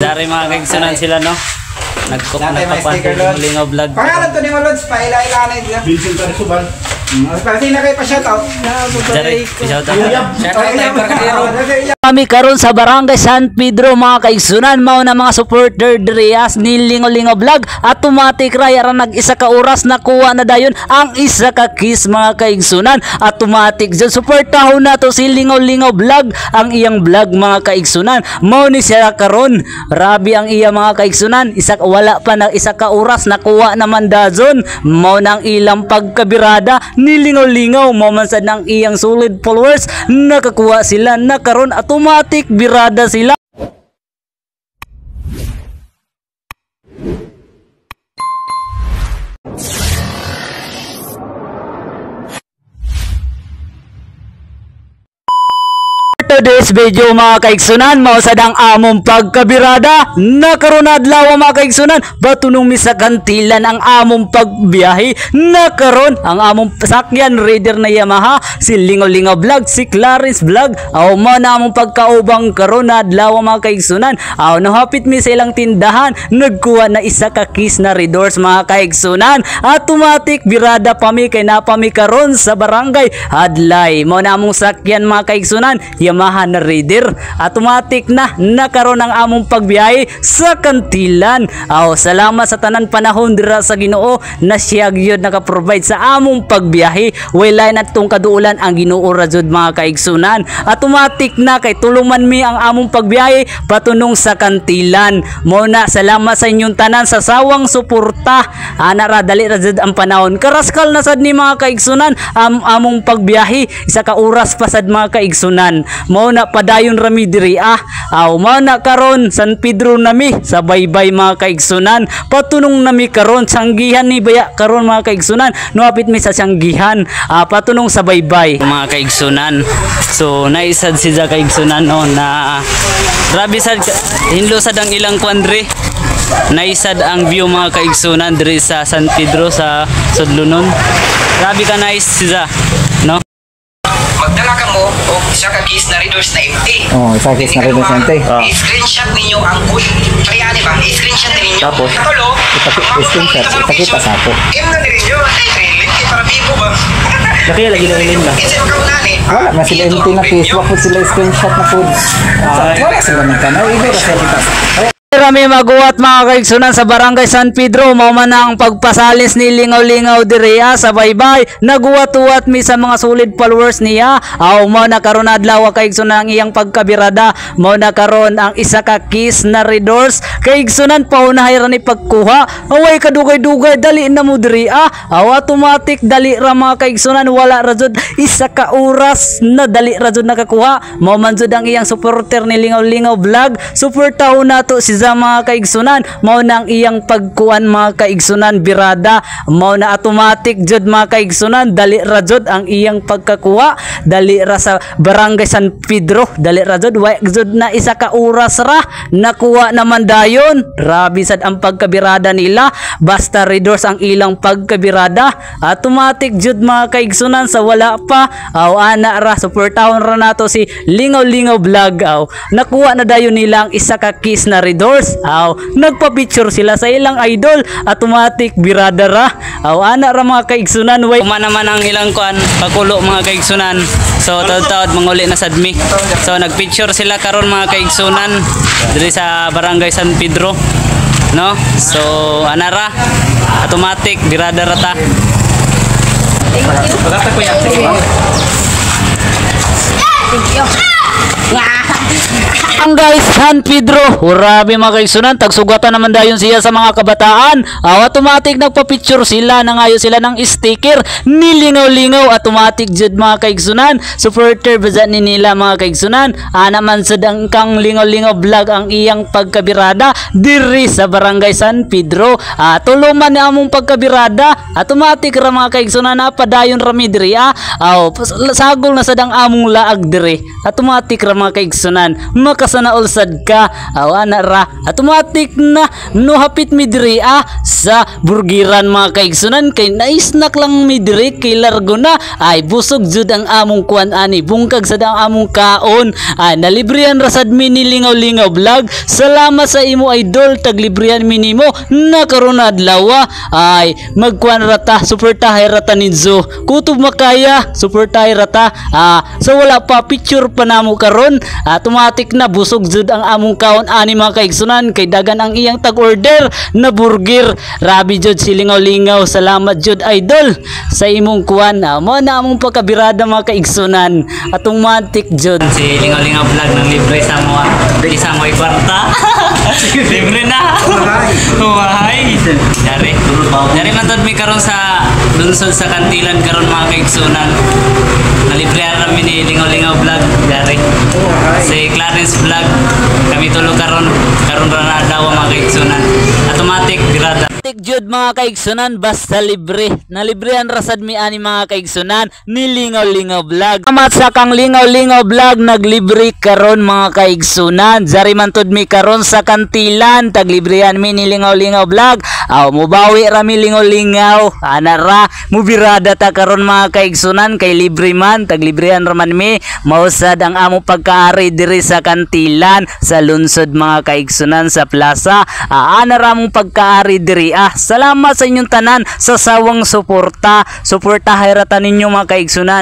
Dari mga kaigsunan sila no. Nagpapantulingaw vlog. Pangalan to ni Malods, paila-ilanan nila. Vincent Tarisubal. Pati na kayo pa shoutout. Kami karon sa Barangay San Pedro mga kaigsunan, mao na mga supporter Drias ni Lingaw Vlog. Automatic raya nag-isa ka oras nakuha na dayon ang isa ka kiss mga kaigsunan. Automatic dyan suportahon na to si Lingaw Vlog, ang iyang vlog mga kaigsunan. Mao ni siya karon, rabi ang iya mga kaigsunan. Wala pa na isa ka oras nakuha naman dazon. Mao nang ilang pagkabirada ni Lingaw mao man sad ng iyang solid followers, nakakuha sila na karon automatic birada sila. Today's video mga kaigsunan, mao sad ang among pagkabirada nakaron adlaw mga kaigsunan, batunong misakantilan ang among pagbiyahe nakaron ang among sakyan rider na Yamaha, si Lingaw Vlog, si Clarence Vlog. Aw mo na among pagkaubang karon adlaw mga kaigsunan. Aw nahapit mi sa ilang tindahan, nagkuha na isa ka kiss na riders mga kaigsunan. Automatic birada pa mi kay napami karon sa barangay Hadlay. Mao na among sakyan mga kaigsunan, Yamaha na Raider. Automatic na nakaroon ang among pagbiyahe sa Kantilan. Aw salamat sa tanan panahon dira sa Ginoo na siya gyud naka-provide sa among pagbiyahe. Wala na tong kaduulan ang Ginoo ra jud mga kaigsunan. Automatic na kay tulungan mi ang among pagbiyahe patunong sa Kantilan. Mo na salamat sa inyong tanan sa sawang suporta. Ana ra dali ra jud ang panahon. Karaskal na sad ni mga kaigsunan among pagbiyahe. Isa ka oras pa sad mga kaigsunan. Mao na padayon rami diri aw mao na karon San Pedro nami sa baybay mga kaigsunan, patunong nami karon sanggihan ni baya karon mga kaigsunan, nuapit mi sa sanggihan patunong sa baybay mga kaigsunan. So naisad si sa kaigsunan no na grabe sad hinlo sad ang ilang kuandre, naisad ang view mga kaigsunan diri sa San Pedro sa Sudlunon. Grabe ka nice siya no. Magdala ka mo o isa ka kiss na readers na empty. Oh, isa kiss na readers na empty. I-screenshot ninyo ang good. Kaya ba? I-screenshot ninyo. Tapos, Katulo, screenshot, ipakita sa ako. na ninyo. Ay, trailing. Para bibo ba? Nakaya lagi na ilin ba? Kasi magkaunan eh. Wala, na sila empty na kiss. Wala po sila screenshot na po. Wala sila nagkanaw. Iba ba sila kita? Rami maguwat mga kaigsunan sa Barangay San Pedro, mao man ang pagpasalis ni Lingaw diri sa baybay. Naguwat-uwat mi sa mga solid followers niya. Aw mao na karon adlaw kaigsunan ang iyang pagkabirada. Mao na karon ang isa ka kiss na riders. Kaigsunan paunahay ra ni pagkuha. Away kadugay-dugay dali na mo diri aw automatic dali ra mga kaigsunan, wala ra jud isa ka oras na dali ra jud nakakuha. Mao man jud ang iyang supporter ni Lingaw Vlog. Suportaho nato si sa mga kaigsunan, mao na ang iyang pagkuan mga kaigsunan birada. Mao na automatic jud mga kaigsunan, dali ra jud ang iyang pagkakuha, dali ra sa Barangay San Pedro, dali ra jud wa jud na isa ka oras ra nakuha naman dayon. Grabe sad ang pagkabirada nila, basta readers ang ilang pagkabirada. Automatic jud mga kaigsunan, sa wala pa aw ana ra suportahon ra nato si Lingaw Vlog. Aw nakuha na dayon nila ang isa ka kiss na readers. Aw nagpa-picture sila sa ilang idol, automatic birada ra. Aw ana ra mga kaigsunan, way Kuma naman ang ilang kuan pakulo mga kaigsunan. So taud-taud manguli na sadmi. So nagpicture sila karon mga kaigsunan diri sa Barangay San Pedro. No? So anara automatic birada ra ta. Thank you. Ang guys San Pedro, grabe mga kaigsunan, tagsugatan naman dayon siya sa mga kabataan. Automatic nagpa-picture sila, nangayo sila ng sticker ni Lingaw. Automatic jud mga kaigsunan, supporter bazan ni nila mga kaigsunan. Ana man sad ang kang Lingaw Vlog ang iyang pagkabirada diri sa Barangay San Pedro. Tuluman ni among pagkabirada, automatic ra mga kaigsunan na padayon rami diri sagol na sad ang among laag diri. Automatic ra mga kaigsunan. kaigsunan, makasanaol sad ka. Awa na ra. Automatic na no hapit mi diri sa burgiran mga kaigsunan kay naisnak lang mi diri kay largo na ay busog jud ang among kuan ani bungkag sad ang among kaon. Ay nalibrihan ra sad mi ni Lingaw-Lingaw Vlog. Salamat sa imo idol, taglibrihan mi nimo na karon adlaw ay magkuan rata suportahay rata ninyo kutob makaya suportahay rata so wala pa picture pa namo karon automatic na busog jud ang among kaon ani mga kaigsunan kay dagan ang iyang tag-order na burger. Rabi jud si Lingaw-Lingaw, salamat jud idol sa imong kuan. Mo na among pagkabirada mga kaigsunan automatic jud Si Lingaw-Lingaw Vlog ng libre sa mo. Isa mo kwarta. Libre na. Wahay. Dari man tad mi karon sa lungsod sa Kantilan karon mga kaigsunan. Nalibre ra mi ni Lingaw-Lingaw Vlog dari. Si Clarence Vlog kami tulo karon ra na daw mga kaigsunan. Automatic birada. Tik jud mga kaigsunan basta libre. Nalibrihan rasad mi ani mga kaigsunan ni Lingaw-Lingaw Vlog. Salamat sa kang Lingaw-Lingaw Vlog naglibre karon mga kaigsunan. Jari man tud mi karon sa Kantilan taglibrihan mi ni Lingaw-Lingaw Vlog. Aw mubawi ra mi Lingaw-Lingaw. Ana ra mubirada ta karon mga kaigsunan kay libre man taglibrihan ra man mi. Mausad ang among pagkaari diri sa Kantilan sa lungsod mga kaigsunan sa plaza. Ana ra mong pagkaari diri. Salamat sa inyong tanan sa sawang suporta. Suportahay ra ta ninyo mga kaigsunan.